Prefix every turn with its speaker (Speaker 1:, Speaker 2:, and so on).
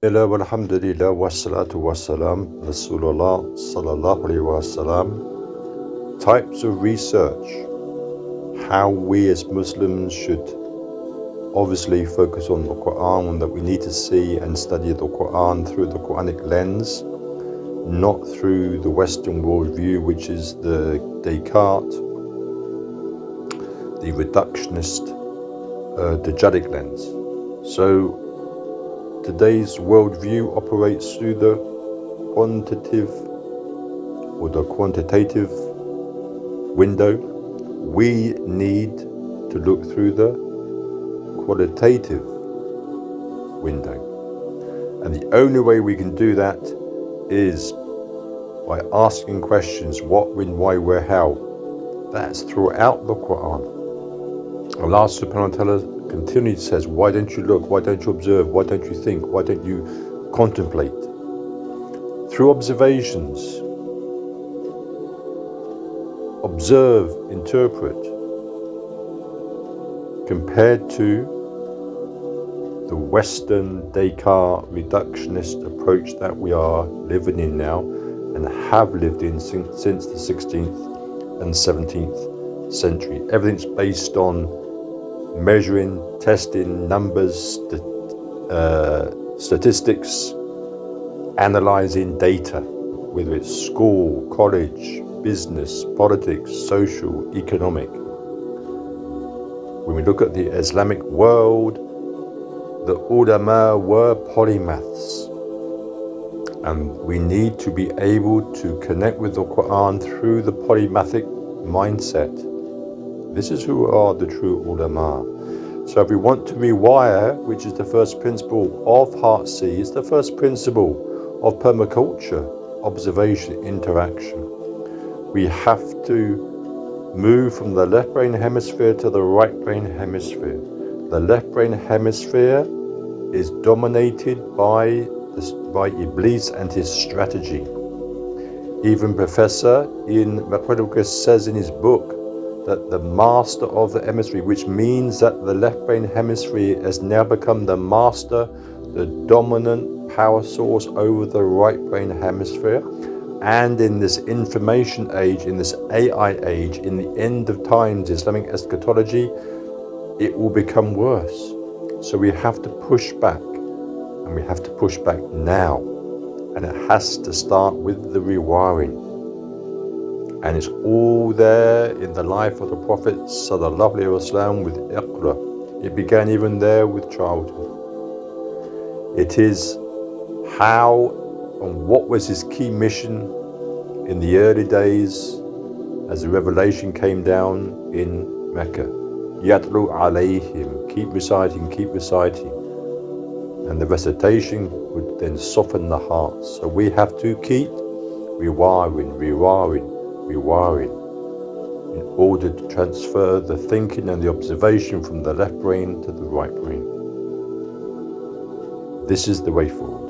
Speaker 1: Bismillah walhamdulillah wassalatu wassalam Rasulullah sallallahu alayhi wasallam. Types of research. How we as Muslims should obviously focus on the Quran, and that we need to see and study the Quran through the Quranic lens, not through the Western worldview, which is the Descartes, the reductionist, Dejadic lens. So today's worldview operates through the quantitative or the quantitative window. We need to look through the qualitative window. And the only way we can do that is by asking questions: what, when, why, where, how. That's throughout the Quran. Allah subhanahu wa ta'ala continually says, why don't you look, why don't you observe, why don't you think, why don't you contemplate? Through observations, observe, interpret, compared to the Western Descartes reductionist approach that we are living in now and have lived in since the 16th and 17th century. Everything's based on measuring, testing, numbers, statistics, analyzing data, whether it's school, college, business, politics, social, economic. When we look at the Islamic world, the ulama were polymaths, and we need to be able to connect with the Quran through the polymathic mindset. This is who are the true ulama. So if we want to rewire, which is the first principle of Heartseed, it's the first principle of permaculture, observation, interaction. We have to move from the left brain hemisphere to the right brain hemisphere. The left brain hemisphere is dominated by Iblis and his strategy. Even Professor Ecologist says in his book that the master of the hemisphere, which means that the left brain hemisphere has now become the master, the dominant power source over the right brain hemisphere. And in this information age, in this AI age, in the end of times, Islamic eschatology, it will become worse. So we have to push back, and we have to push back now. And it has to start with the rewiring. And it's all there in the life of the Prophet sallallahu alaihi wasallam with Iqra. It began even there with childhood. It is how and what was his key mission in the early days as the revelation came down in Mecca. Yatlu alayhim, keep reciting, keep reciting. And the recitation would then soften the heart. So we have to keep rewiring in order to transfer the thinking and the observation from the left brain to the right brain. This is the way forward.